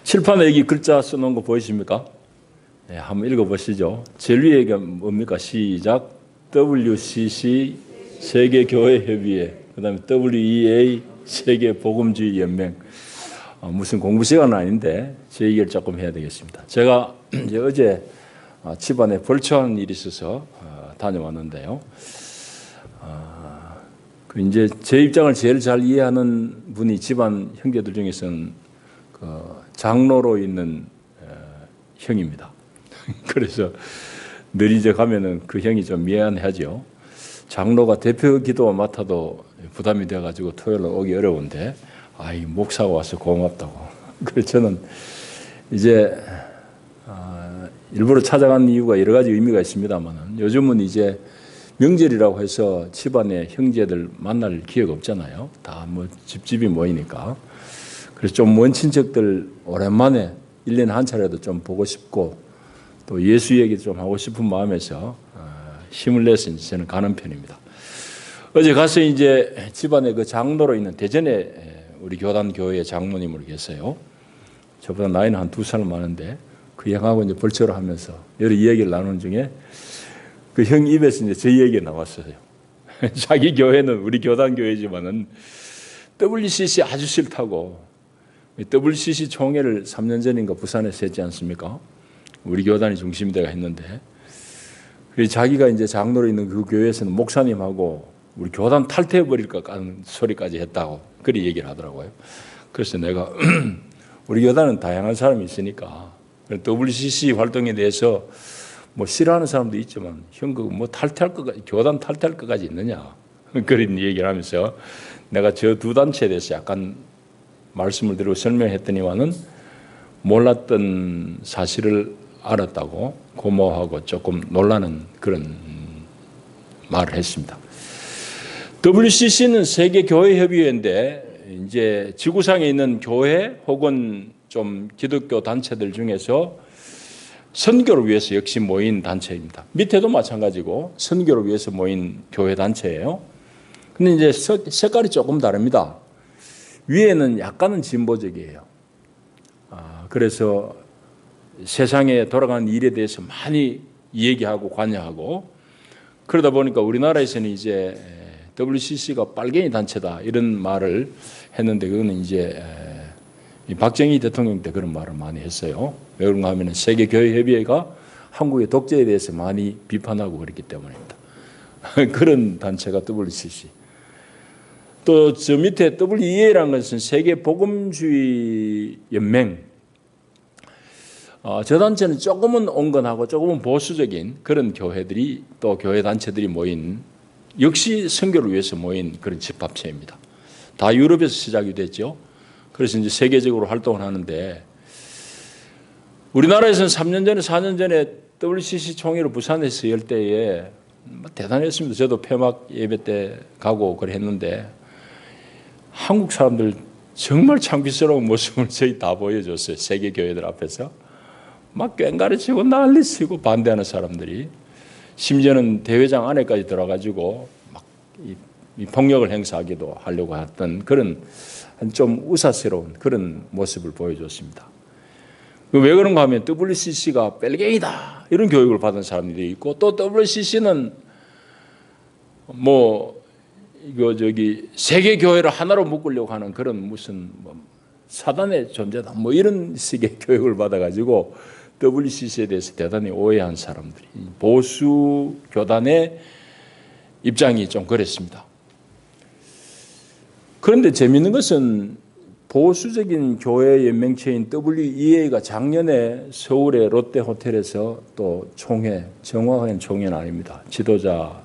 칠판에 여기 글자 써놓은 거 보이십니까? 네, 한번 읽어보시죠. 제일 위에 뭡니까? 시작. WCC 세계교회협의회, 그 다음에 WEA 세계복음주의 연맹. 무슨 공부 시간은 아닌데 제 얘기를 조금 해야 되겠습니다. 제가 이제 어제 집안에 벌초한 일이 있어서 다녀왔는데요. 그 이제 제 입장을 제일 잘 이해하는 분이 집안 형제들 중에서는 그 장로로 있는 형입니다. 그래서 늘 이제 가면은 그 형이 좀 미안해하죠. 장로가 대표 기도 맡아도 부담이 돼가지고 토요일에 오기 어려운데, 이 목사가 와서 고맙다고. 그래서 저는 이제 일부러 찾아간 이유가 여러 가지 의미가 있습니다만, 요즘은 이제 명절이라고 해서 집안에 형제들 만날 기회가 없잖아요. 다 뭐 집집이 모이니까. 그래서 좀 먼 친척들 오랜만에 1년에 한 차례도 좀 보고 싶고, 또 예수 얘기 좀 하고 싶은 마음에서 힘을 내서 이제 저는 가는 편입니다. 어제 가서 이제 집안에 그 장로로 있는 대전에 우리 교단 교회의 장로님을 계세요. 저보다 나이는 한 2살 많은데 그 형하고 이제 벌초를 하면서 여러 이야기를 나누는 중에 그 형 입에서 이제 제 얘기가 나왔어요. 자기 교회는 우리 교단 교회지만은 WCC 아주 싫다고. WCC 총회를 3년 전인가 부산에서 했지 않습니까? 우리 교단이 중심이 되어 했는데, 그래서 자기가 이제 장로로 있는 그 교회에서는 목사님하고 우리 교단 탈퇴해 버릴까 하는 소리까지 했다고 그리 얘기를 하더라고요. 그래서 내가 우리 교단은 다양한 사람이 있으니까 WCC 활동에 대해서 뭐 싫어하는 사람도 있지만 형 그 뭐 탈퇴할 것까지 교단 탈퇴할 것까지 있느냐 그런 얘기를 하면서 내가 저 두 단체에 대해서 약간 말씀을 드리고 설명했더니만은 몰랐던 사실을 알았다고 고마워하고 조금 놀라는 그런 말을 했습니다. WCC는 세계교회협의회인데 이제 지구상에 있는 교회 혹은 좀 기독교 단체들 중에서 선교를 위해서 역시 모인 단체입니다. 밑에도 마찬가지고 선교를 위해서 모인 교회 단체예요. 근데 이제 색깔이 조금 다릅니다. 위에는 약간은 진보적이에요. 그래서 세상에 돌아가는 일에 대해서 많이 얘기하고 관여하고, 그러다 보니까 우리나라에서는 이제 WCC가 빨갱이 단체다 이런 말을 했는데, 그거는 이제 박정희 대통령 때 그런 말을 많이 했어요. 왜 그런가 하면 세계교회협의회가 한국의 독재에 대해서 많이 비판하고 그랬기 때문입니다. 그런 단체가 WCC. 또 저 밑에 WEA라는 것은 세계복음주의 연맹. 저 단체는 조금은 온건하고 조금은 보수적인 그런 교회들이 또 교회 단체들이 모인, 역시 선교를 위해서 모인 그런 집합체입니다. 다 유럽에서 시작이 됐죠. 그래서 이제 세계적으로 활동을 하는데, 우리나라에서는 3년 전에 4년 전에 WCC 총회를 부산에서 열 때에 대단했습니다. 저도 폐막 예배 때 가고 그랬는데 한국 사람들 정말 창피스러운 모습을 저희 다 보여줬어요. 세계 교회들 앞에서 막 꽹가리치고 난리치고 반대하는 사람들이, 심지어는 대회장 안에까지 들어가지고 막 이 폭력을 행사하기도 하려고 했던 그런 좀 우사스러운 그런 모습을 보여줬습니다. 왜 그런가 하면 WCC가 빨갱이다 이런 교육을 받은 사람들이 있고, 또 WCC는 뭐 이거 세계 교회를 하나로 묶으려고 하는 그런 무슨 사단의 존재다 뭐 이런 식의 교육을 받아가지고 WCC에 대해서 대단히 오해한 사람들이, 보수 교단의 입장이 좀 그랬습니다. 그런데 재미있는 것은 보수적인 교회 연맹체인 WEA가 작년에 서울의 롯데호텔에서 또 총회, 정확한 총회는 아닙니다. 지도자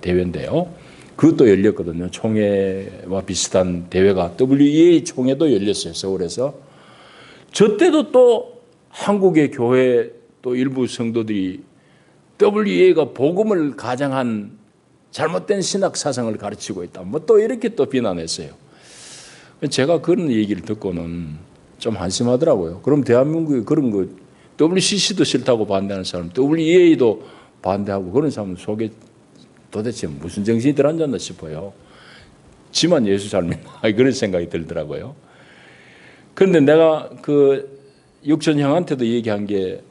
대회인데요. 그것도 열렸거든요. 총회와 비슷한 대회가 WEA 총회도 열렸어요. 서울에서. 저 때도 또 한국의 교회 또 일부 성도들이 WEA가 복음을 가장한 잘못된 신학 사상을 가르치고 있다. 뭐 또 이렇게 또 비난했어요. 제가 그런 얘기를 듣고는 좀 한심하더라고요. 그럼 대한민국에 그런 거 WCC도 싫다고 반대하는 사람, WEA도 반대하고 그런 사람 속에 도대체 무슨 정신이 들어앉았나 싶어요. 지만 예수 잘 믿나 그런 생각이 들더라고요. 그런데 내가 그 육전 형한테도 얘기한 게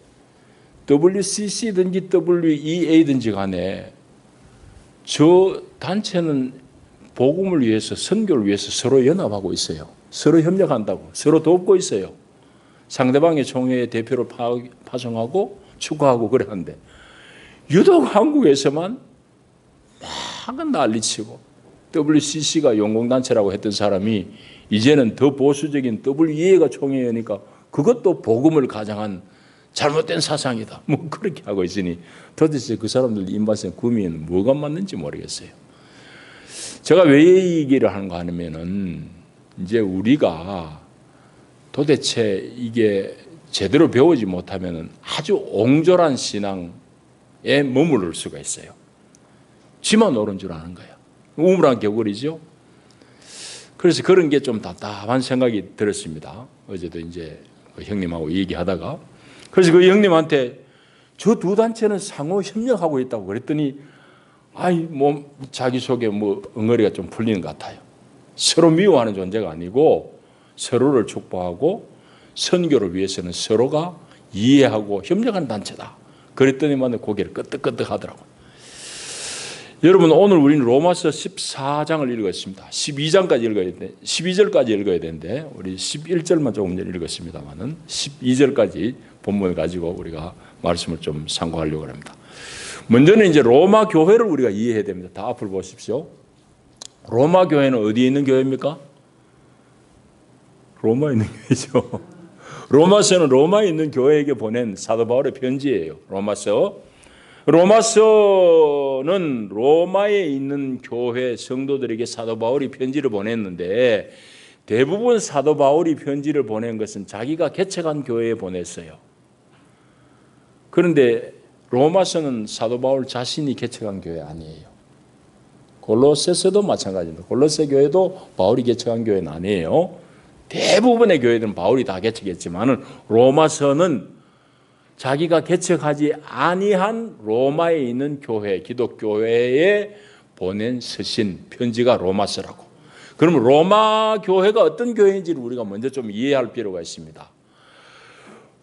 WCC든지 WEA든지 간에 저 단체는 복음을 위해서, 선교를 위해서 서로 연합하고 있어요. 서로 협력한다고, 서로 돕고 있어요. 상대방의 총회의 대표를 파송하고 축구하고 그래 하는데, 유독 한국에서만 막 난리치고 WCC가 용공단체라고 했던 사람이 이제는 더 보수적인 WEA가 총회니까 그것도 복음을 가장한 잘못된 사상이다, 뭐 그렇게 하고 있으니 도대체 그 사람들 입맛에 구미에는 뭐가 맞는지 모르겠어요. 제가 왜 이 얘기를 하는가 하면은, 이제 우리가 도대체 이게 제대로 배우지 못하면은 아주 옹졸한 신앙에 머무를 수가 있어요. 지만 옳은 줄 아는 거예요. 우물한 겨울이죠. 그래서 그런 게 좀 답답한 생각이 들었습니다. 어제도 이제 그 형님하고 얘기하다가, 그래서 그 형님한테 저 두 단체는 상호 협력하고 있다고 그랬더니, 자기속에 엉어리가 좀 풀리는 것 같아요. 서로 미워하는 존재가 아니고 서로를 축복하고 선교를 위해서는 서로가 이해하고 협력하는 단체다. 그랬더니만 고개를 끄덕끄덕 하더라고요. 여러분, 오늘 우리는 로마서 14장을 읽었습니다. 12장까지 읽어야 되는데, 12절까지 읽어야 되는데 우리 11절만 조금 전에 읽었습니다만은 12절까지 본문을 가지고 우리가 말씀을 좀 상고하려고 합니다. 먼저는 이제 로마 교회를 우리가 이해해야 됩니다. 다 앞을 보십시오. 로마 교회는 어디에 있는 교회입니까? 로마에 있는 교회죠. 로마서는 로마에 있는 교회에게 보낸 사도 바울의 편지예요. 로마서는 로마에 있는 교회 성도들에게 사도 바울이 편지를 보냈는데, 대부분 사도 바울이 편지를 보낸 것은 자기가 개척한 교회에 보냈어요. 그런데 로마서는 사도 바울 자신이 개척한 교회 아니에요. 골로새서도 마찬가지입니다. 골로새 교회도 바울이 개척한 교회는 아니에요. 대부분의 교회들은 바울이 다 개척했지만 로마서는 자기가 개척하지 아니한 로마에 있는 교회, 기독교회에 보낸 서신, 편지가 로마서라고. 그러면 로마 교회가 어떤 교회인지를 우리가 먼저 좀 이해할 필요가 있습니다.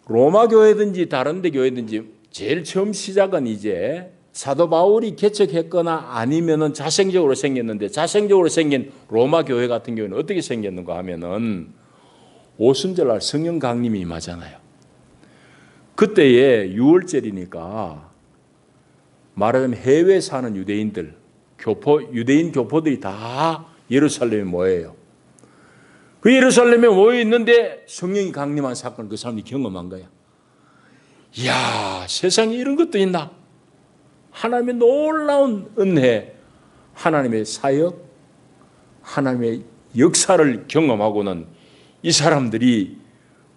로마 교회든지 다른 데 교회든지 제일 처음 시작은 이제 사도 바울이 개척했거나 아니면은 자생적으로 생겼는데, 자생적으로 생긴 로마 교회 같은 경우는 어떻게 생겼는가 하면은 오순절날 성령 강림이 임하잖아요. 그때에 6월절이니까 말하자면 해외에 사는 유대인들, 유대인 교포들이 다 예루살렘에 모여요. 그 예루살렘에 모여 있는데 성령이 강림한 사건을 그 사람들이 경험한 거야. 이야, 세상에 이런 것도 있나? 하나님의 놀라운 은혜, 하나님의 사역, 하나님의 역사를 경험하고는 이 사람들이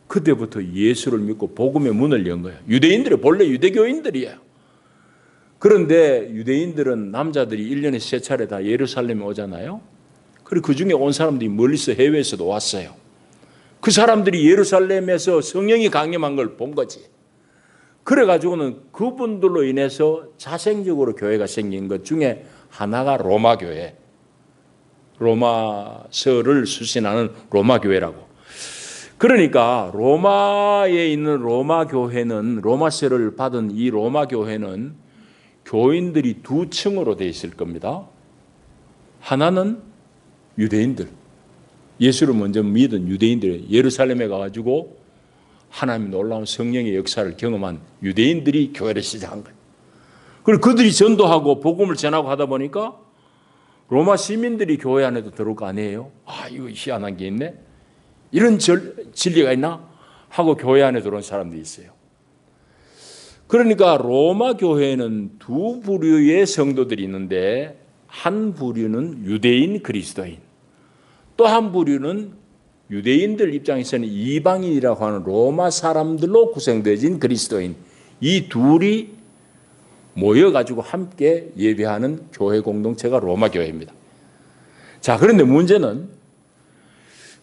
그때부터 예수를 믿고 복음의 문을 연 거예요. 유대인들이 본래 유대교인들이에요. 그런데 유대인들은 남자들이 1년에 3차례 다 예루살렘에 오잖아요. 그리고 그 중에 온 사람들이 멀리서 해외에서도 왔어요. 그 사람들이 예루살렘에서 성령이 강림한 걸 본 거지. 그래가지고는 그분들로 인해서 자생적으로 교회가 생긴 것 중에 하나가 로마 교회, 로마서를 수신하는 로마 교회라고. 그러니까 로마에 있는 로마 교회는, 로마서를 받은 이 로마 교회는 교인들이 두 층으로 되어 있을 겁니다. 하나는 유대인들, 예수를 먼저 믿은 유대인들, 예루살렘에 가가지고 하나님의 놀라운 성령의 역사를 경험한 유대인들이 교회를 시작한 거예요. 그리고 그들이 전도하고 복음을 전하고 하다 보니까 로마 시민들이 교회 안에도 들어올 거 아니에요. 이거 희한한 게 있네, 이런 진리가 있나 하고 교회 안에 들어온 사람들이 있어요. 그러니까 로마 교회는 두 부류의 성도들이 있는데, 한 부류는 유대인 그리스도인, 또 한 부류는 유대인들 입장에서는 이방인이라고 하는 로마 사람들로 구성되어진 그리스도인, 이 둘이 모여가지고 함께 예배하는 교회 공동체가 로마 교회입니다. 자, 그런데 문제는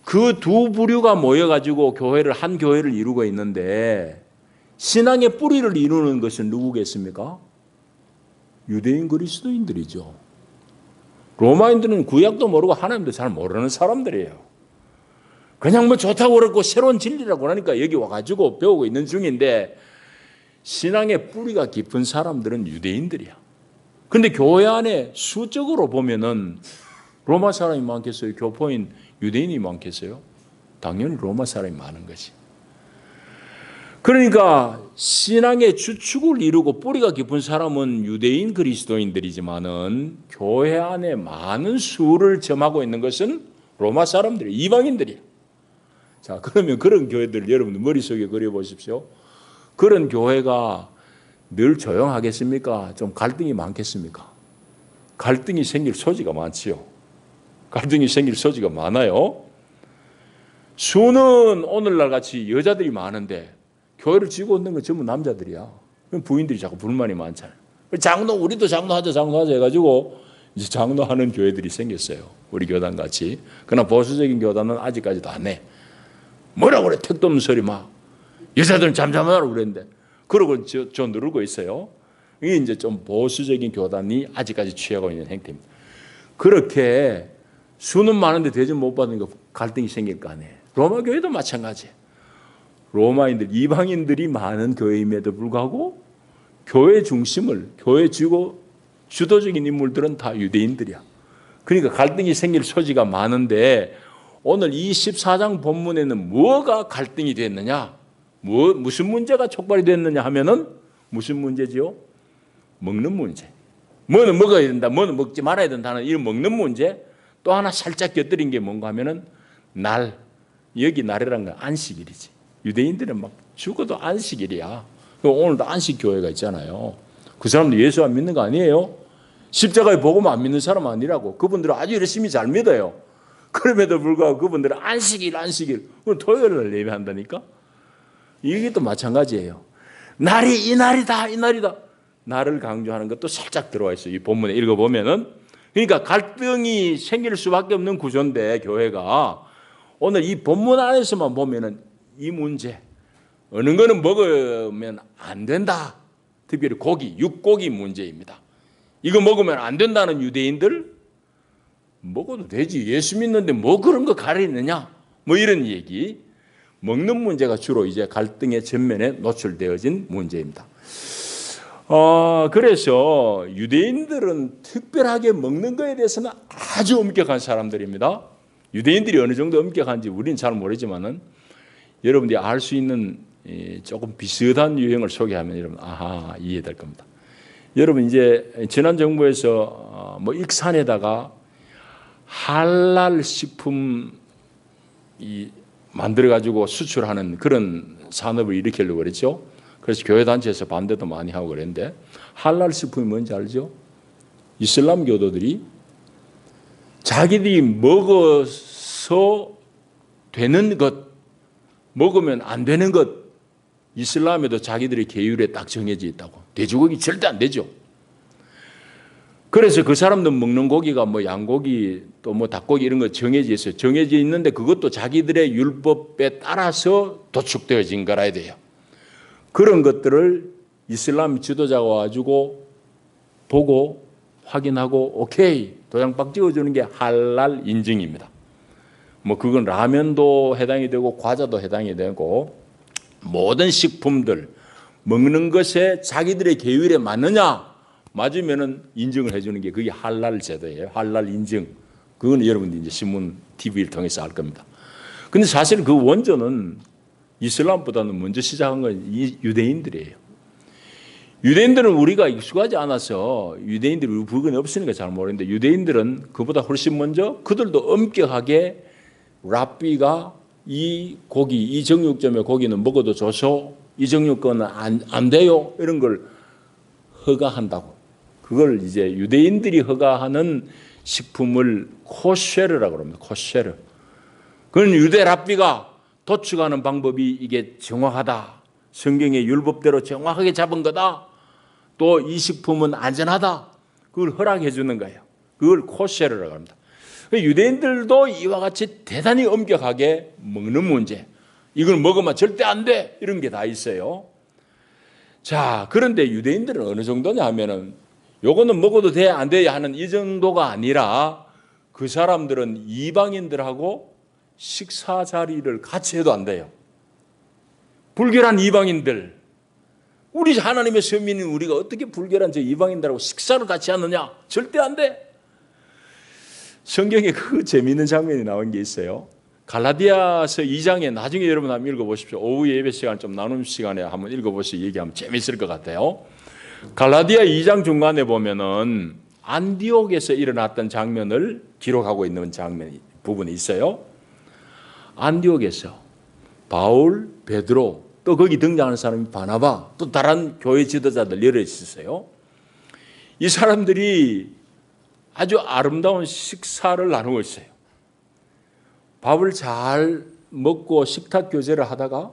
그 두 부류가 모여가지고 한 교회를 이루고 있는데, 신앙의 뿌리를 이루는 것은 누구겠습니까? 유대인 그리스도인들이죠. 로마인들은 구약도 모르고 하나님도 잘 모르는 사람들이에요. 그냥 뭐 좋다고 그러고 새로운 진리라고 하니까 여기 와가지고 배우고 있는 중인데, 신앙의 뿌리가 깊은 사람들은 유대인들이야. 근데 교회 안에 수적으로 보면은 로마 사람이 많겠어요? 교포인 유대인이 많겠어요? 당연히 로마 사람이 많은 것이. 그러니까 신앙의 주축을 이루고 뿌리가 깊은 사람은 유대인 그리스도인들이지만은 교회 안에 많은 수를 점하고 있는 것은 로마 사람들이, 이방인들이야. 자, 그러면 그런 교회들 여러분들 머릿속에 그려보십시오. 그런 교회가 늘 조용하겠습니까? 좀 갈등이 많겠습니까? 갈등이 생길 소지가 많지요. 갈등이 생길 소지가 많아요. 수는 오늘날 같이 여자들이 많은데 교회를 쥐고 있는 건 전부 남자들이야. 부인들이 자꾸 불만이 많잖아요. 장로, 우리도 장로하자 해가지고 이제 장로하는 교회들이 생겼어요. 우리 교단 같이. 그러나 보수적인 교단은 아직까지도 안 해. 뭐라고 그래? 택도 없는 소리 막. 여자들은 잠잠하라고 그랬는데. 그러고 저 누르고 있어요. 이게 이제 좀 보수적인 교단이 아직까지 취하고 있는 행태입니다. 그렇게 수는 많은데 대접 못 받으니까 갈등이 생길 거 아니에요. 로마 교회도 마찬가지예요. 로마인들, 이방인들이 많은 교회임에도 불구하고 교회 중심을, 교회 주도적인 인물들은 다 유대인들이야. 그러니까 갈등이 생길 소지가 많은데 오늘 24장 본문에는 뭐가 갈등이 됐느냐? 무슨 문제가 촉발이 됐느냐 하면은 무슨 문제지요? 먹는 문제. 뭐는 먹어야 된다, 뭐는 먹지 말아야 된다는 이 먹는 문제. 또 하나 살짝 곁들인 게 뭔가 하면은 날, 여기 날이라는 건 안식일이지. 유대인들은 막 죽어도 안식일이야. 오늘도 안식교회가 있잖아요. 그 사람도 예수 안 믿는 거 아니에요? 십자가에 복음 안 믿는 사람 아니라고. 그분들은 아주 열심히 잘 믿어요. 그럼에도 불구하고 그분들은 안식일. 그럼 토요일 날 예배한다니까? 이게 또 마찬가지예요. 날이 이 날이다. 날을 강조하는 것도 살짝 들어와 있어요. 이 본문에 읽어보면은. 그러니까 갈등이 생길 수밖에 없는 구조인데 교회가 오늘 이 본문 안에서만 보면은 이 문제, 어느 거는 먹으면 안 된다. 특별히 고기, 육고기 문제입니다. 이거 먹으면 안 된다는 유대인들, 먹어도 되지. 예수 믿는데 뭐 그런 거 가리느냐? 뭐 이런 얘기. 먹는 문제가 주로 이제 갈등의 전면에 노출되어진 문제입니다. 그래서 유대인들은 특별하게 먹는 거에 대해서는 아주 엄격한 사람들입니다. 유대인들이 어느 정도 엄격한지 우리는 잘 모르지만은 여러분들이 알 수 있는 조금 비슷한 유형을 소개하면 여러분 이해될 겁니다. 여러분 이제 지난 정부에서 뭐 익산에다가 할랄 식품 만들어 가지고 수출하는 그런 산업을 일으키려고 그랬죠. 그래서 교회 단체에서 반대도 많이 하고 그랬는데 할랄 식품이 뭔지 알죠? 이슬람 교도들이 자기들이 먹어서 되는 것, 먹으면 안 되는 것, 이슬람에도 자기들의 계율에 딱 정해져 있다고. 돼지고기 절대 안 되죠. 그래서 그 사람들 먹는 고기가 뭐 양고기 또 뭐 닭고기 이런 거 정해져 있어요. 정해져 있는데 그것도 자기들의 율법에 따라서 도축되어진 거라야 돼요. 그런 것들을 이슬람 지도자가 와가지고 보고 확인하고 오케이 도장박 찍어주는 게 할랄 인증입니다. 뭐 그건 라면도 해당이 되고 과자도 해당이 되고 모든 식품들 먹는 것에 자기들의 계율에 맞으면은 인증을 해주는 게 그게 할랄 제도예요. 할랄 인증. 그건 여러분들이 이제 신문, TV를 통해서 알 겁니다. 근데 사실 그 원조는 이슬람보다는 먼저 시작한 건 이 유대인들이에요. 유대인들은 우리가 익숙하지 않아서 유대인들이 우리 부근에 없으니까 잘 모르는데 유대인들은 그보다 훨씬 먼저 그들도 엄격하게 랍비가 이 고기, 이 정육점의 고기는 먹어도 좋소, 이 정육거는 안 돼요 이런 걸 허가한다고. 그걸 이제 유대인들이 허가하는 식품을 코쉐르라고 합니다. 코쉐르. 그건 유대 랍비가 도축하는 방법이 이게 정확하다. 성경의 율법대로 정확하게 잡은 거다. 또 이 식품은 안전하다. 그걸 허락해 주는 거예요. 그걸 코쉐르라고 합니다. 유대인들도 이와 같이 대단히 엄격하게 먹는 문제. 이걸 먹으면 절대 안 돼. 이런 게 다 있어요. 자, 그런데 유대인들은 어느 정도냐 하면은 요거는 먹어도 돼, 안 돼 하는 이 정도가 아니라 그 사람들은 이방인들하고 식사 자리를 같이 해도 안 돼요. 불결한 이방인들, 우리 하나님의 선민인 우리가 어떻게 불결한 저 이방인들하고 식사를 같이 하느냐? 절대 안 돼. 성경에 그 재미있는 장면이 나온 게 있어요. 갈라디아서 2장에 나중에 여러분 한번 읽어보십시오. 오후 예배 시간 좀 나눔 시간에 한번 읽어보시고 얘기하면 재미있을 것 같아요. 갈라디아 2장 중간에 보면은 안디옥에서 일어났던 장면을 기록하고 있는 부분이 있어요. 안디옥에서 바울, 베드로, 또 거기 등장하는 사람이 바나바, 또 다른 교회 지도자들 여러 있었어요. 이 사람들이 아주 아름다운 식사를 나누고 있어요. 밥을 잘 먹고 식탁 교제를 하다가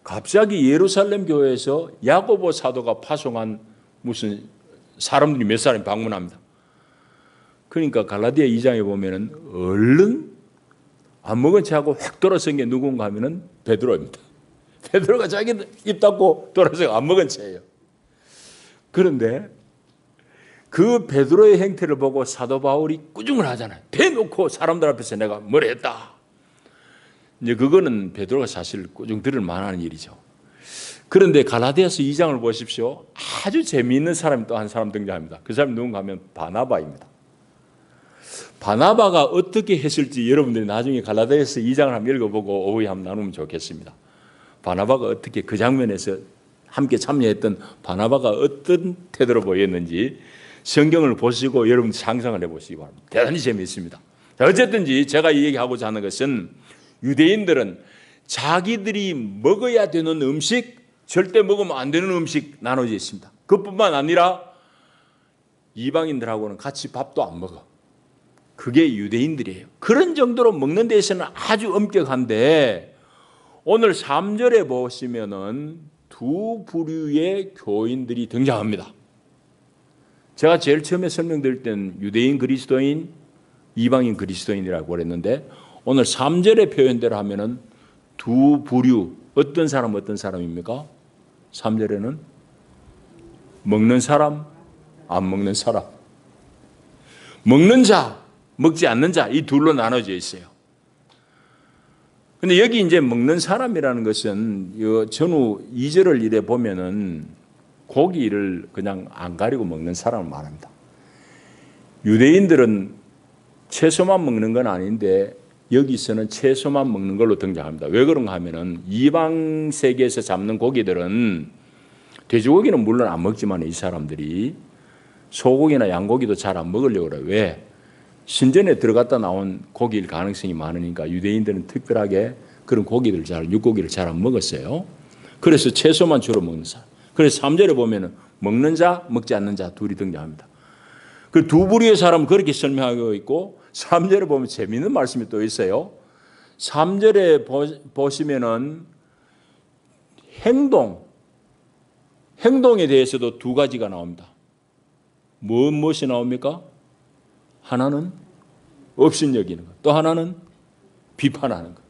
갑자기 예루살렘 교회에서 야고보 사도가 파송한 무슨 사람들이 몇 사람이 방문합니다. 그러니까 갈라디아 2장에 보면은 얼른 안 먹은 채하고 획 돌아선 게 누군가 하면은 베드로입니다. 베드로가 자기 입 닫고 돌아서 안 먹은 채예요. 그런데 그 베드로의 행태를 보고 사도 바울이 꾸중을 하잖아요. 대놓고 사람들 앞에서 내가 뭐라 했다. 이제 그거는 베드로가 사실 꾸중 들을 만한 일이죠. 그런데 갈라디아서 2장을 보십시오. 아주 재미있는 사람이 또 한 사람 등장합니다. 그 사람이 누군가 하면 바나바입니다. 바나바가 어떻게 했을지 여러분들이 나중에 갈라디아서 2장을 한번 읽어보고 오후에 한번 나누면 좋겠습니다. 바나바가 어떻게 그 장면에서 함께 참여했던 바나바가 어떤 태도로 보였는지 성경을 보시고 여러분 상상을 해보시기 바랍니다. 대단히 재미있습니다. 어쨌든지 제가 이 얘기하고자 하는 것은 유대인들은 자기들이 먹어야 되는 음식, 절대 먹으면 안 되는 음식 나눠져 있습니다. 그뿐만 아니라 이방인들하고는 같이 밥도 안 먹어. 그게 유대인들이에요. 그런 정도로 먹는 데 있어서는 아주 엄격한데 오늘 3절에 보시면은 두 부류의 교인들이 등장합니다. 제가 제일 처음에 설명드릴 때는 유대인 그리스도인, 이방인 그리스도인이라고 그랬는데 오늘 3절의 표현대로 하면은 두 부류, 어떤 사람입니까? 3절에는 먹는 사람, 안 먹는 사람. 먹는 자, 먹지 않는 자, 이 둘로 나눠져 있어요. 근데 여기 이제 먹는 사람이라는 것은 전후 2절을 이래 보면은 고기를 그냥 안 가리고 먹는 사람을 말합니다. 유대인들은 채소만 먹는 건 아닌데 여기서는 채소만 먹는 걸로 등장합니다. 왜 그런가 하면은 이방 세계에서 잡는 고기들은 돼지고기는 물론 안 먹지만 이 사람들이 소고기나 양고기도 잘 안 먹으려고 그래요. 왜? 신전에 들어갔다 나온 고기일 가능성이 많으니까 유대인들은 특별하게 그런 고기들 육고기를 잘 안 먹었어요. 그래서 채소만 주로 먹는 사람. 그래서 3절에 보면은 먹는 자, 먹지 않는 자 둘이 등장합니다. 그 두 부류의 사람은 그렇게 설명하고 있고 3절에 보면 재미있는 말씀이 또 있어요. 3절에 보시면은 행동에 대해서도 두 가지가 나옵니다. 무엇이 나옵니까? 하나는 업신여기는 것, 또 하나는 비판하는 것.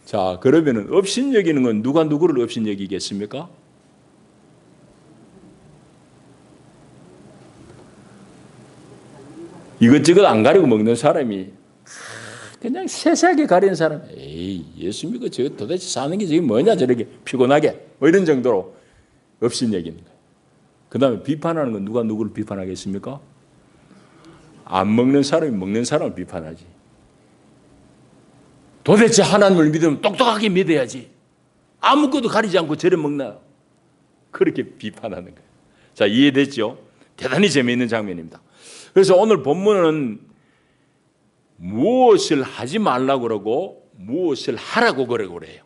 자, 그러면은 업신여기는 건 누가 누구를 업신여기겠습니까? 이것저것 안 가리고 먹는 사람이 그냥 세세하게 가리는 사람, 에이, 예수 믿고 저 도대체 사는 게 저게 뭐냐 저렇게 피곤하게 뭐 이런 정도로 업신여기는 거예요. 그 다음에 비판하는 건 누가 누구를 비판하겠습니까? 안 먹는 사람이 먹는 사람을 비판하지. 도대체 하나님을 믿으면 똑똑하게 믿어야지. 아무것도 가리지 않고 저래 먹나. 그렇게 비판하는 거예요. 자, 이해됐죠? 대단히 재미있는 장면입니다. 그래서 오늘 본문은 무엇을 하지 말라고 그러고 무엇을 하라고 그래요.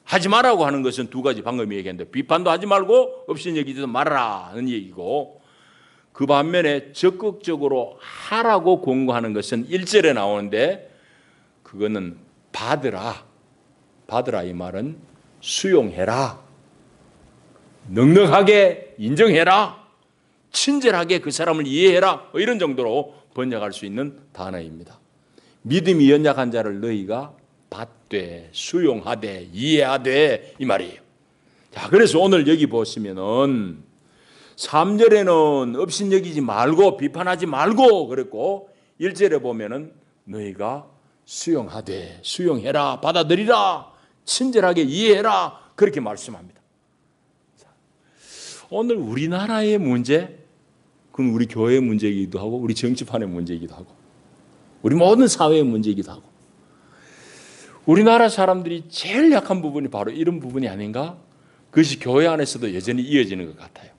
하지 말라고 하는 것은 두 가지 방금 얘기했는데 비판도 하지 말고 업신여기지도 말아라 하는 얘기고 그 반면에 적극적으로 하라고 권고하는 것은 1절에 나오는데 그거는 받으라. 받으라 이 말은 수용해라. 넉넉하게 인정해라. 친절하게 그 사람을 이해해라. 이런 정도로 번역할 수 있는 단어입니다. 믿음이 연약한 자를 너희가 받되 수용하되 이해하되 이 말이에요. 자, 그래서 오늘 여기 보시면은 3절에는 업신여기지 말고 비판하지 말고 그랬고 1절에 보면은 너희가 수용하되 수용해라, 받아들이라, 친절하게 이해해라, 그렇게 말씀합니다. 자, 오늘 우리나라의 문제, 그건 우리 교회의 문제이기도 하고 우리 정치판의 문제이기도 하고 우리 모든 사회의 문제이기도 하고, 우리나라 사람들이 제일 약한 부분이 바로 이런 부분이 아닌가? 그것이 교회 안에서도 여전히 이어지는 것 같아요.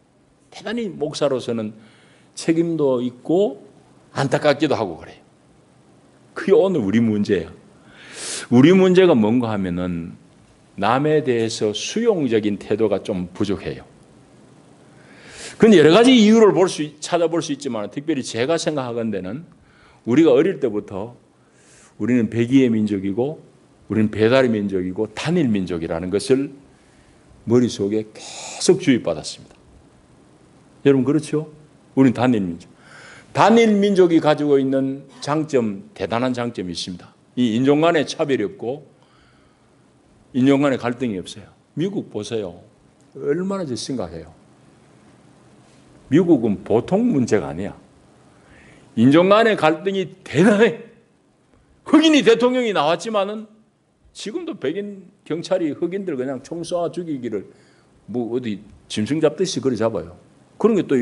대단히 목사로서는 책임도 있고 안타깝기도 하고 그래요. 그게 오늘 우리 문제예요. 우리 문제가 뭔가 하면은 남에 대해서 수용적인 태도가 좀 부족해요. 그건 여러 가지 이유를 찾아볼 수 있지만, 특별히 제가 생각하건대는 우리가 어릴 때부터 우리는 백의의 민족이고 우리는 배달의 민족이고 단일 민족이라는 것을 머릿속에 계속 주입받았습니다. 여러분 그렇죠? 우리는 단일 민족. 단일 민족이 가지고 있는 장점, 대단한 장점이 있습니다. 이 인종 간의 차별이 없고 인종 간의 갈등이 없어요. 미국 보세요. 얼마나 심각해요. 미국은 보통 문제가 아니야. 인종 간의 갈등이 대단해. 흑인이 대통령이 나왔지만은 지금도 백인 경찰이 흑인들 그냥 총 쏴 죽이기를 뭐 어디 짐승 잡듯이 그리 잡아요. 그런 게 또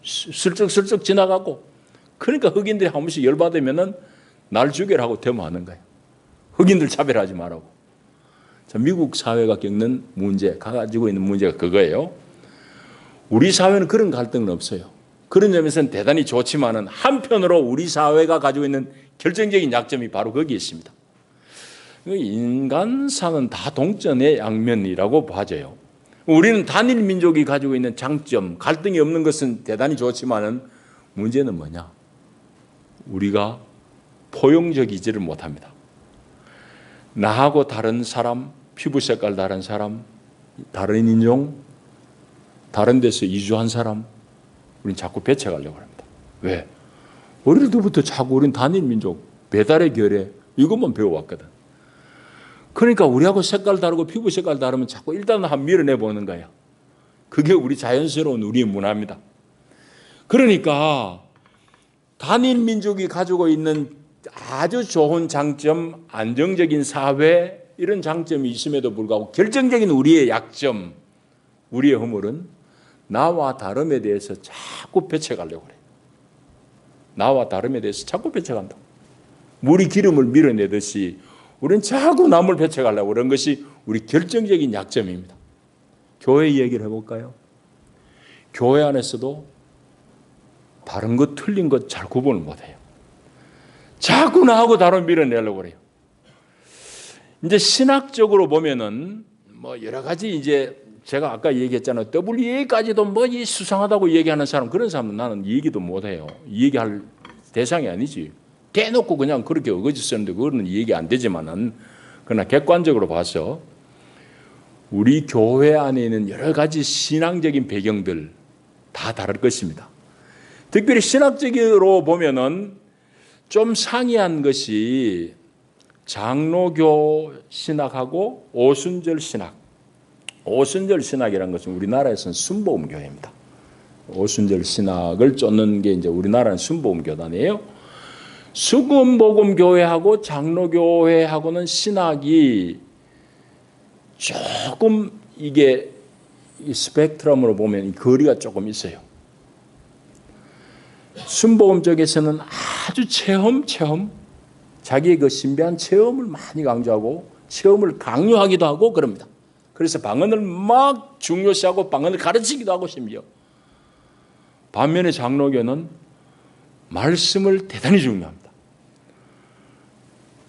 슬쩍슬쩍 지나가고, 그러니까 흑인들이 한 번씩 열받으면은 날 죽여라고 데모하는 거예요. 흑인들 차별하지 말라고. 자, 미국 사회가 겪는 문제, 가지고 있는 문제가 그거예요. 우리 사회는 그런 갈등은 없어요. 그런 점에서는 대단히 좋지만은 한편으로 우리 사회가 가지고 있는 결정적인 약점이 바로 거기에 있습니다. 인간사는 다 동전의 양면이라고 봐져요. 우리는 단일 민족이 가지고 있는 장점, 갈등이 없는 것은 대단히 좋지만은 문제는 뭐냐? 우리가 포용적이지를 못합니다. 나하고 다른 사람, 피부 색깔 다른 사람, 다른 인종, 다른 데서 이주한 사람, 우리는 자꾸 배척하려고 합니다. 왜? 어릴 때부터 자꾸 우리는 단일 민족, 배달의 결의, 이것만 배워왔거든. 그러니까 우리하고 색깔 다르고 피부 색깔 다르면 자꾸 일단 한 밀어내보는 거야. 그게 우리 자연스러운 우리의 문화입니다. 그러니까 단일 민족이 가지고 있는 아주 좋은 장점, 안정적인 사회, 이런 장점이 있음에도 불구하고 결정적인 우리의 약점, 우리의 허물은 나와 다름에 대해서 자꾸 배척하려고 그래요. 나와 다름에 대해서 자꾸 배척한다고. 물이 기름을 밀어내듯이 우리는 자꾸 남을 배척하려고 그런 것이 우리 결정적인 약점입니다. 교회 얘기를 해볼까요? 교회 안에서도 다른 것 틀린 것 잘 구분을 못해요. 자꾸 나하고 다른 밀어내려고 그래요. 이제 신학적으로 보면은 뭐 여러 가지, 이제 제가 아까 얘기했잖아요. WA까지도 뭐 이 수상하다고 얘기하는 사람, 그런 사람은 나는 얘기도 못해요. 얘기할 대상이 아니지. 대놓고 그냥 그렇게 어거지 쓰는데 그거는 얘기 안 되지만은, 그러나 객관적으로 봐서 우리 교회 안에 있는 여러 가지 신앙적인 배경들 다 다를 것입니다. 특별히 신학적으로 보면은 좀 상이한 것이 장로교 신학하고 오순절 신학. 오순절 신학이라는 것은 우리나라에서는 순복음교회입니다. 오순절 신학을 쫓는 게 이제 우리나라는 순복음교단이에요. 순복음교회하고 장로교회하고는 신학이 조금, 이게 스펙트럼으로 보면 거리가 조금 있어요. 순복음 쪽에서는 아주 체험, 자기의 그 신비한 체험을 많이 강조하고 체험을 강요하기도 하고 그럽니다. 그래서 방언을 막 중요시하고 방언을 가르치기도 하고, 심지어 반면에 장로교는 말씀을 대단히 중요합니다.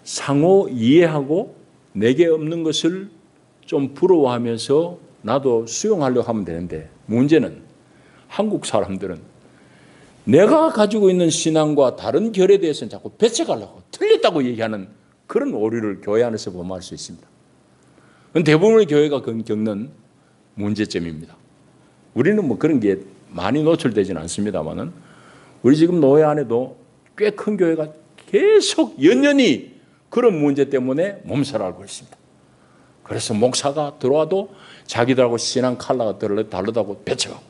상호 이해하고 내게 없는 것을 좀 부러워하면서 나도 수용하려고 하면 되는데, 문제는 한국 사람들은 내가 가지고 있는 신앙과 다른 결에 대해서는 자꾸 배척하려고, 틀렸다고 얘기하는 그런 오류를 교회 안에서 범할 수 있습니다. 그건 대부분의 교회가 겪는 문제점입니다. 우리는 뭐 그런 게 많이 노출되지는 않습니다만은, 우리 지금 노회 안에도 꽤 큰 교회가 계속 연연히 그런 문제 때문에 몸살 앓고 있습니다. 그래서 목사가 들어와도 자기들하고 신앙 컬러가 다르다고 배척하고,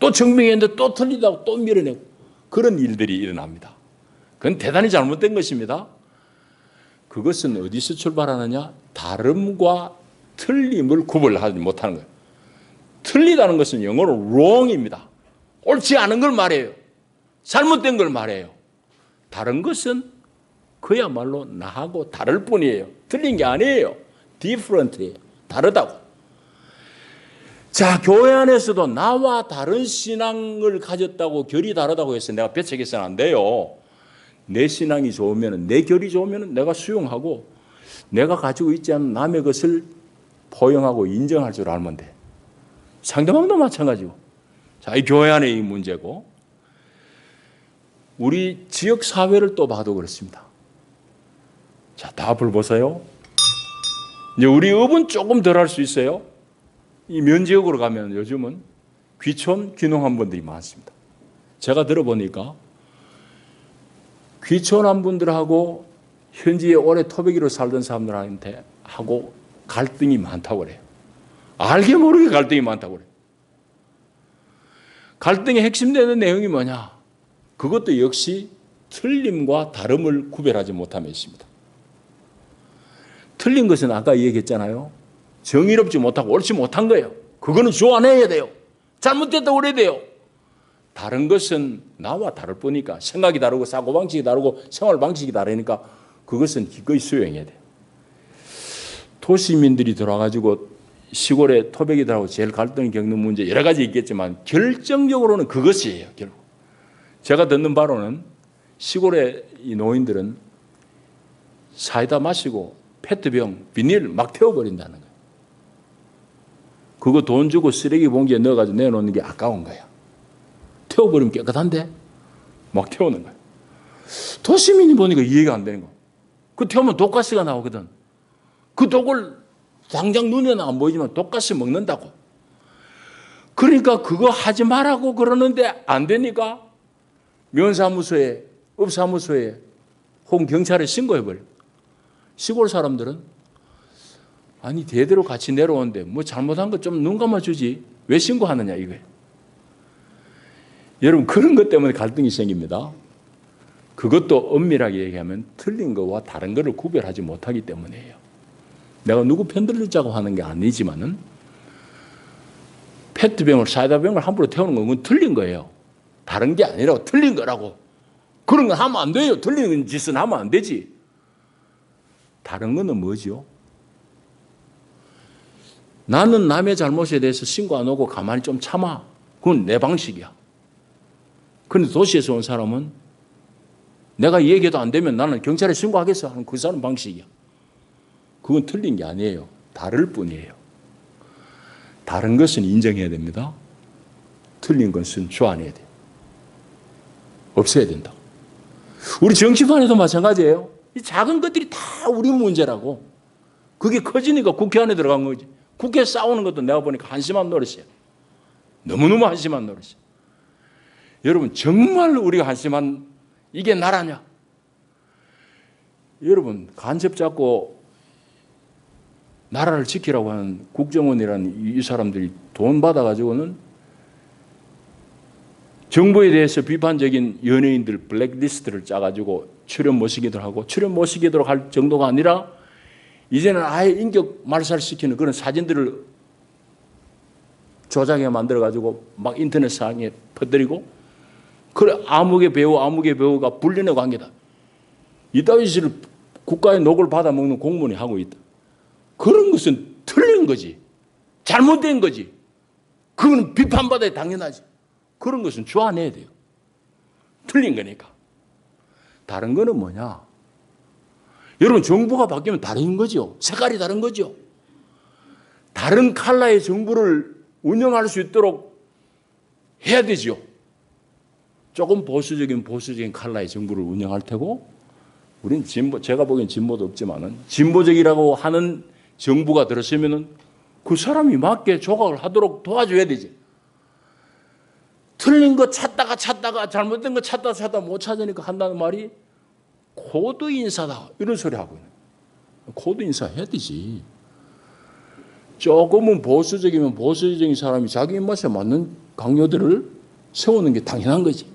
또 증명했는데 또 틀리다고 또 밀어내고, 그런 일들이 일어납니다. 그건 대단히 잘못된 것입니다. 그것은 어디서 출발하느냐? 다름과 틀림을 구별하지 못하는 거예요. 틀리다는 것은 영어로 wrong입니다. 옳지 않은 걸 말해요. 잘못된 걸 말해요. 다른 것은 그야말로 나하고 다를 뿐이에요. 틀린 게 아니에요. different예요. 다르다고. 자, 교회 안에서도 나와 다른 신앙을 가졌다고 결이 다르다고 해서 내가 배척해서는 안 돼요. 내 신앙이 좋으면, 내 결이 좋으면 내가 수용하고 내가 가지고 있지 않은 남의 것을 포용하고 인정할 줄 알면 돼. 상대방도 마찬가지고. 자, 이 교회 안에 이 문제고, 우리 지역 사회를 또 봐도 그렇습니다. 자, 답을 보세요. 이제 우리 업은 조금 덜 할 수 있어요. 이 면지역으로 가면 요즘은 귀촌, 귀농한 분들이 많습니다. 제가 들어보니까 귀촌한 분들하고 현지에 오래 토백이로 살던 사람들한테 하고 갈등이 많다고 그래요. 알게 모르게 갈등이 많다고 그래요. 갈등의 핵심되는 내용이 뭐냐? 그것도 역시 틀림과 다름을 구별하지 못함에 있습니다. 틀린 것은 아까 얘기했잖아요. 정의롭지 못하고 옳지 못한 거예요. 그거는 주안해야 돼요. 잘못됐다고 그래야 돼요. 다른 것은 나와 다를 뿐이니까, 생각이 다르고 사고방식이 다르고 생활방식이 다르니까 그것은 기꺼이 수용해야 돼요. 도시민들이 들어와가지고 시골의 토백이들하고 제일 갈등을 겪는 문제 여러 가지 있겠지만 결정적으로는 그것이에요. 결국 제가 듣는 바로는 시골의 이 노인들은 사이다 마시고 페트병, 비닐 막 태워버린다는 거예요. 그거 돈 주고 쓰레기 봉지에 넣어가지고 내놓는 게 아까운 거야. 태워버리면 깨끗한데 막 태우는 거야. 도시민이 보니까 이해가 안 되는 거야. 그 태우면 독가스가 나오거든. 그 독을 당장 눈에는 안 보이지만 독가스 먹는다고. 그러니까 그거 하지 말라고 그러는데 안 되니까 면사무소에, 업사무소에 혹은 경찰에 신고해버려. 시골 사람들은 아니 대대로 같이 내려오는데 뭐 잘못한 거 좀 눈 감아주지 왜 신고하느냐 이거예요. 여러분 그런 것 때문에 갈등이 생깁니다. 그것도 엄밀하게 얘기하면 틀린 거와 다른 거를 구별하지 못하기 때문이에요. 내가 누구 편 들자고 하는 게 아니지만은 페트병을 사이다병을 함부로 태우는 건 그건 틀린 거예요. 다른 게 아니라고 틀린 거라고. 그런 건 하면 안 돼요. 틀린 짓은 하면 안 되지. 다른 거는 뭐죠? 나는 남의 잘못에 대해서 신고 안 하고 가만히 좀 참아. 그건 내 방식이야. 그런데 도시에서 온 사람은 내가 얘기해도 안 되면 나는 경찰에 신고하겠어 하는 그 사람 방식이야. 그건 틀린 게 아니에요. 다를 뿐이에요. 다른 것은 인정해야 됩니다. 틀린 것은 주안해야 돼요. 없애야 된다. 우리 정치판에도 마찬가지예요. 이 작은 것들이 다 우리 문제라고. 그게 커지니까 국회 안에 들어간 거지. 국회 싸우는 것도 내가 보니까 한심한 노릇이야. 너무너무 한심한 노릇이야. 여러분 정말 우리가 한심한 이게 나라냐? 여러분 간첩 잡고 나라를 지키라고 하는 국정원이라는 이 사람들이 돈 받아가지고는 정부에 대해서 비판적인 연예인들 블랙리스트를 짜가지고 출연 못 시키도록 하고 출연 못 시키도록 할 정도가 아니라 이제는 아예 인격 말살시키는 그런 사진들을 조작해 만들어가지고 막 인터넷상에 퍼뜨리고 그래 암흑의 배우가 불륜의 관계다. 이따위 짓을 국가의 녹을 받아먹는 공무원이 하고 있다. 그런 것은 틀린 거지. 잘못된 거지. 그거는 비판받아야 당연하지. 그런 것은 주안해야 돼요. 틀린 거니까. 다른 거는 뭐냐? 여러분 정부가 바뀌면 다른 거죠. 색깔이 다른 거죠. 다른 컬러의 정부를 운영할 수 있도록 해야 되죠. 조금 보수적인 컬러의 정부를 운영할 테고 우린 제가 보기엔 진보도 없지만은 진보적이라고 하는 정부가 들었으면은 그 사람이 맞게 조각을 하도록 도와줘야 되지. 틀린 거 찾다가 잘못된 거 찾다 못 찾으니까 한다는 말이 코드 인사다 이런 소리 하고 있는. 코드 인사 해야 되지. 조금은 보수적이면 보수적인 사람이 자기 입맛에 맞는 강요들을 세우는 게 당연한 거지.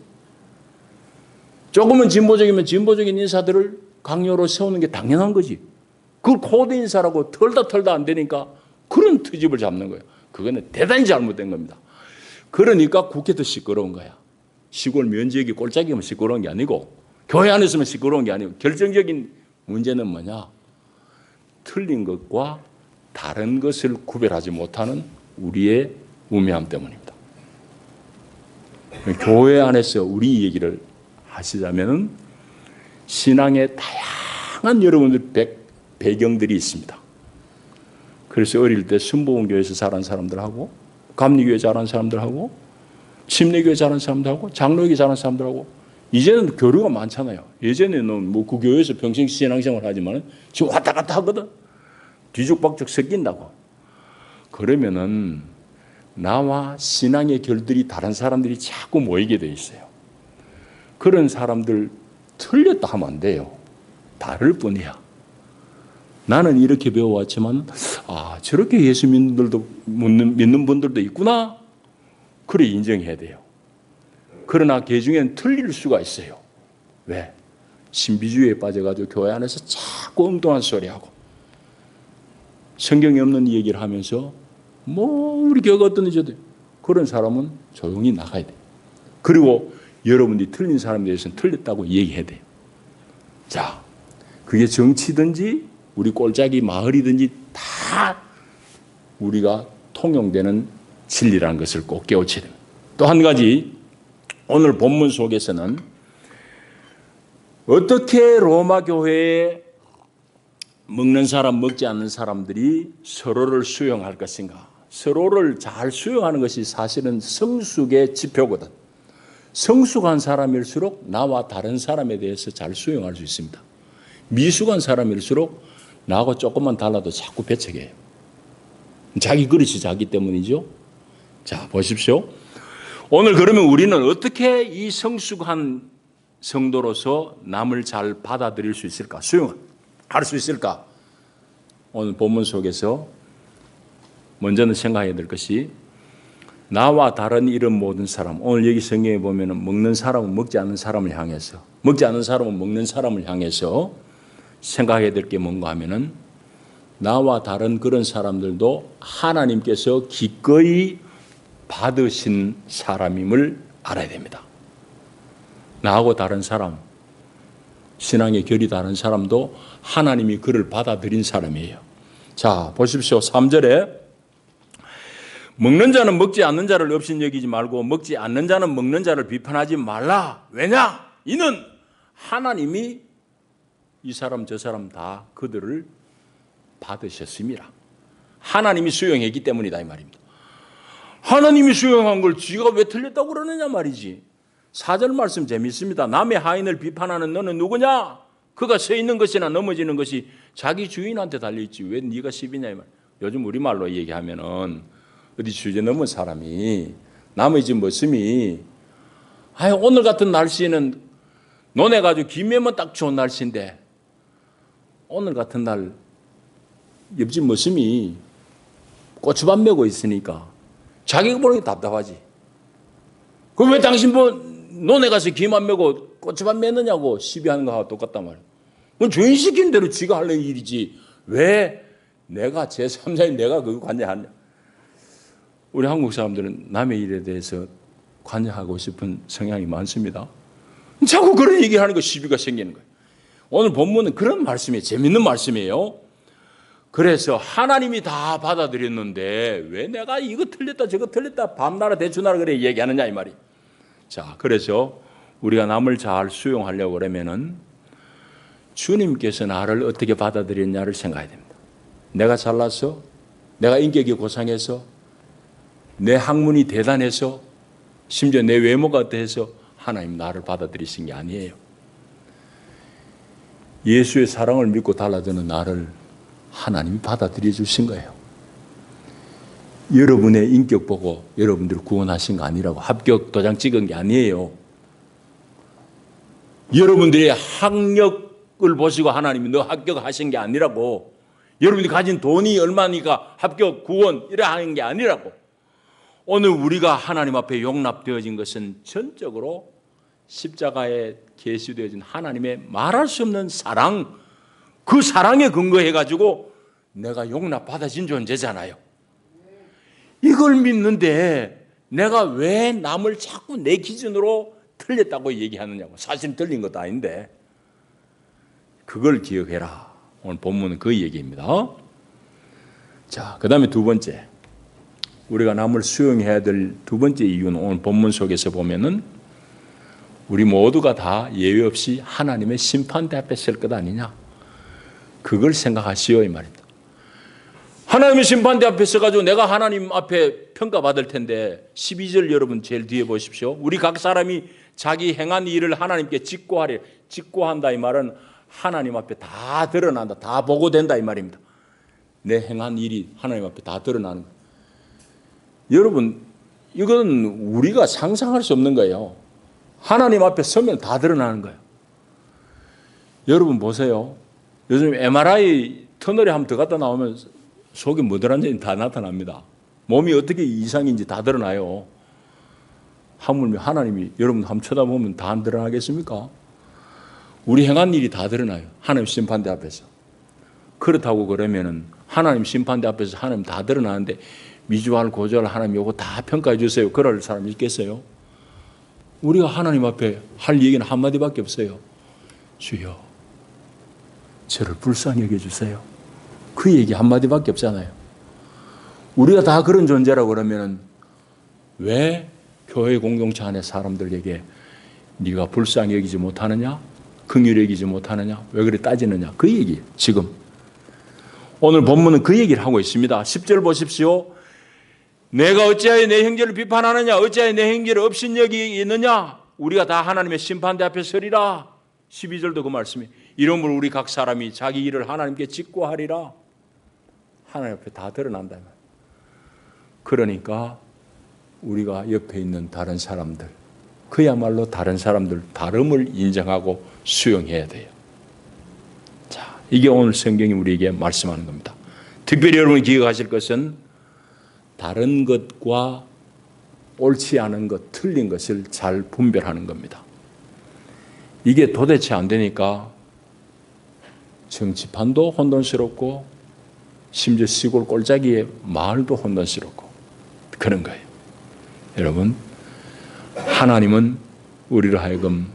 조금은 진보적이면 진보적인 인사들을 강요로 세우는 게 당연한 거지. 그걸 코드 인사라고 털다 안 되니까 그런 트집을 잡는 거예요. 그거는 대단히 잘못된 겁니다. 그러니까 국회도 시끄러운 거야. 시골 면지역이 꼴짝이면 시끄러운 게 아니고 교회 안에서만 시끄러운 게 아니고 결정적인 문제는 뭐냐? 틀린 것과 다른 것을 구별하지 못하는 우리의 우매함 때문입니다. 교회 안에서 우리 얘기를 하시자면 신앙의 다양한 여러분들 배경들이 있습니다. 그래서 어릴 때 순복음교회에서 자란 사람들하고 감리교회 자란 사람들하고 침례교회 자란 사람들하고 장로교회 자란 사람들하고 이제는 교류가 많잖아요. 예전에는 뭐 그 교회에서 평생 신앙생활 하지만 지금 왔다 갔다 하거든. 뒤죽박죽 섞인다고. 그러면은 나와 신앙의 결들이 다른 사람들이 자꾸 모이게 돼 있어요. 그런 사람들 틀렸다 하면 안 돼요. 다를 뿐이야. 나는 이렇게 배워왔지만 저렇게 예수 믿는 분들도 있구나. 그래 인정해야 돼요. 그러나 그 중에는 틀릴 수가 있어요. 왜? 신비주의에 빠져가지고 교회 안에서 자꾸 엉뚱한 소리하고 성경에 없는 얘기를 하면서 우리 교회가 어떤지 그런 사람은 조용히 나가야 돼요. 그리고 여러분들이 틀린 사람에 대해서는 틀렸다고 얘기해야 돼요. 자, 그게 정치든지 우리 꼴짝이 마을이든지 다 우리가 통용되는 진리라는 것을 꼭 깨우쳐야 됩니다. 또 한 가지 오늘 본문 속에서는 어떻게 로마 교회에 먹는 사람 먹지 않는 사람들이 서로를 수용할 것인가. 서로를 잘 수용하는 것이 사실은 성숙의 지표거든. 성숙한 사람일수록 나와 다른 사람에 대해서 잘 수용할 수 있습니다. 미숙한 사람일수록 나하고 조금만 달라도 자꾸 배척해요. 자기 그릇이 자기 때문이죠. 자, 보십시오. 오늘 그러면 우리는 어떻게 이 성숙한 성도로서 남을 잘 받아들일 수 있을까? 수용할 수 있을까? 오늘 본문 속에서 먼저는 생각해야 될 것이 나와 다른 이런 모든 사람, 오늘 여기 성경에 보면 먹는 사람은 먹지 않는 사람을 향해서, 먹지 않는 사람은 먹는 사람을 향해서 생각해야 될 게 뭔가 하면은 나와 다른 그런 사람들도 하나님께서 기꺼이 받으신 사람임을 알아야 됩니다. 나하고 다른 사람, 신앙의 결이 다른 사람도 하나님이 그를 받아들인 사람이에요. 자, 보십시오. 3절에 먹는 자는 먹지 않는 자를 없인 여기지 말고 먹지 않는 자는 먹는 자를 비판하지 말라. 왜냐? 이는 하나님이 이 사람 저 사람 다 그들을 받으셨습니다. 하나님이 수용했기 때문이다 이 말입니다. 하나님이 수용한 걸 쥐가 왜 틀렸다고 그러느냐 말이지. 4절 말씀 재밌습니다. 남의 하인을 비판하는 너는 누구냐? 그가 서 있는 것이나 넘어지는 것이 자기 주인한테 달려있지 왜 네가 시비냐 이 말. 요즘 우리말로 얘기하면은 어디 주제 넘은 사람이 남의 집 머슴이 오늘 같은 날씨는 논해가지고 김매면 딱 좋은 날씨인데 오늘 같은 날 옆집 머슴이 고추밥 메고 있으니까 자기가 보는 게 답답하지. 그럼 왜 당신 논에 가서 김 안 메고 고추밥 메느냐고 시비하는 거하고 똑같단 말이야. 그건 주인 시킨 대로 지가 할 일이지. 왜 내가 제3자인 내가 그거 관여하냐. 우리 한국 사람들은 남의 일에 대해서 관여하고 싶은 성향이 많습니다. 자꾸 그런 얘기하는 거 시비가 생기는 거예요. 오늘 본문은 그런 말씀이에요. 재밌는 말씀이에요. 그래서 하나님이 다 받아들였는데 왜 내가 이거 틀렸다 저거 틀렸다 밤나라 대추나라 그래 얘기하느냐 이 말이. 자, 그래서 우리가 남을 잘 수용하려고 그러면은 주님께서 나를 어떻게 받아들였냐를 생각해야 됩니다. 내가 잘나서, 내가 인격이 고상해서, 내 학문이 대단해서, 심지어 내 외모가 어때서 하나님 나를 받아들이신 게 아니에요. 예수의 사랑을 믿고 달라드는 나를 하나님이 받아들여 주신 거예요. 여러분의 인격 보고 여러분들을 구원하신 거 아니라고. 합격 도장 찍은 게 아니에요. 여러분들의 학력을 보시고 하나님이 너 합격하신 게 아니라고. 여러분들이 가진 돈이 얼마니까 합격, 구원 이래 하는 게 아니라고. 오늘 우리가 하나님 앞에 용납되어진 것은 전적으로 십자가에 계시되어진 하나님의 말할 수 없는 사랑, 그 사랑에 근거해가지고 내가 용납받아진 존재잖아요. 이걸 믿는데 내가 왜 남을 자꾸 내 기준으로 틀렸다고 얘기하느냐고. 사실 틀린 것도 아닌데 그걸 기억해라. 오늘 본문은 그 얘기입니다. 자, 그 다음에 두 번째, 우리가 남을 수용해야 될 두 번째 이유는 오늘 본문 속에서 보면은 우리 모두가 다 예외 없이 하나님의 심판대 앞에 설 것 아니냐, 그걸 생각하시오 이 말입니다. 하나님의 심판대 앞에 서가지고 내가 하나님 앞에 평가받을 텐데 12절 여러분 제일 뒤에 보십시오. 우리 각 사람이 자기 행한 일을 하나님께 직고하리. 직고한다 이 말은 하나님 앞에 다 드러난다, 다 보고된다 이 말입니다. 내 행한 일이 하나님 앞에 다 드러나는 거예요. 여러분, 이건 우리가 상상할 수 없는 거예요. 하나님 앞에 서면 다 드러나는 거예요. 여러분 보세요. 요즘 MRI 터널에 한번 들어갔다 나오면 속에 뭐 들어있는지 다 나타납니다. 몸이 어떻게 이상인지 다 드러나요. 하물며 하나님이 여러분 한번 쳐다보면 다 안 드러나겠습니까? 우리 행한 일이 다 드러나요. 하나님 심판대 앞에서. 그렇다고 그러면은 하나님 심판대 앞에서 하나님 다 드러나는데 미주알 고주알 하나님 요거 다 평가해 주세요. 그럴 사람 있겠어요? 우리가 하나님 앞에 할 얘기는 한마디밖에 없어요. 주여, 저를 불쌍히 여겨주세요. 그 얘기 한마디밖에 없잖아요. 우리가 다 그런 존재라고 그러면 왜 교회 공동체 안에 사람들에게 네가 불쌍히 여기지 못하느냐, 긍휼히 여기지 못하느냐, 왜 그래 따지느냐, 그 얘기예요. 지금 오늘 본문은 그 얘기를 하고 있습니다. 10절 보십시오. 내가 어찌하여 내 형제를 비판하느냐, 어찌하여 내 형제를 업신여기느냐, 우리가 다 하나님의 심판대 앞에 서리라. 12절도 그 말씀이, 이러므로 우리 각 사람이 자기 일을 하나님께 직고하리라. 하나님 앞에 다 드러난다. 그러니까 우리가 옆에 있는 다른 사람들, 그야말로 다른 사람들 다름을 인정하고 수용해야 돼요. 자, 이게 오늘 성경이 우리에게 말씀하는 겁니다. 특별히 여러분이 기억하실 것은 다른 것과 옳지 않은 것, 틀린 것을 잘 분별하는 겁니다. 이게 도대체 안 되니까 정치판도 혼돈스럽고 심지어 시골 꼴짜기의 마을도 혼돈스럽고 그런 거예요. 여러분, 하나님은 우리를 하여금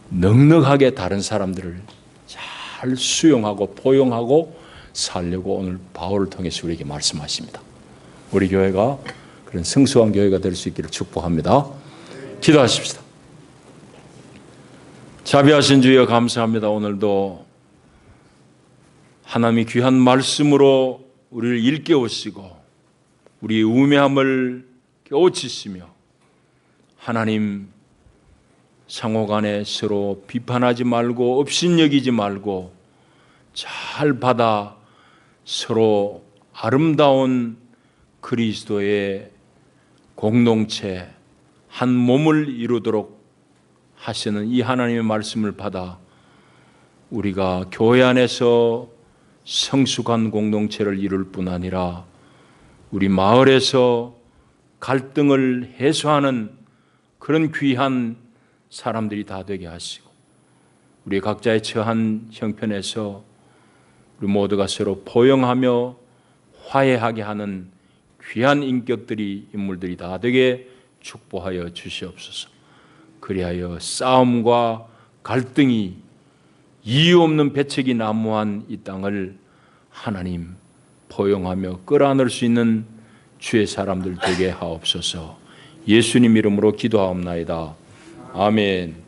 넉넉하게 다른 사람들을 잘 수용하고 포용하고 살려고 오늘 바울을 통해서 우리에게 말씀하십니다. 우리 교회가 그런 성수한 교회가 될 수 있기를 축복합니다. 기도하십시다. 자비하신 주여 감사합니다. 오늘도 하나님이 귀한 말씀으로 우리를 일깨우시고 우리의 우매함을 깨우치시며 하나님 상호간에 서로 비판하지 말고 업신여기지 말고 잘 받아 서로 아름다운 그리스도의 공동체 한 몸을 이루도록 하시는 이 하나님의 말씀을 받아 우리가 교회 안에서 성숙한 공동체를 이룰 뿐 아니라 우리 마을에서 갈등을 해소하는 그런 귀한 사람들이 다 되게 하시고 우리 각자의 처한 형편에서 우리 모두가 서로 포용하며 화해하게 하는 귀한 인격들이 인물들이 다 되게 축복하여 주시옵소서. 그리하여 싸움과 갈등이 이유 없는 배척이 난무한 이 땅을 하나님 포용하며 끌어안을 수 있는 주의 사람들 되게 하옵소서. 예수님 이름으로 기도하옵나이다. 아멘.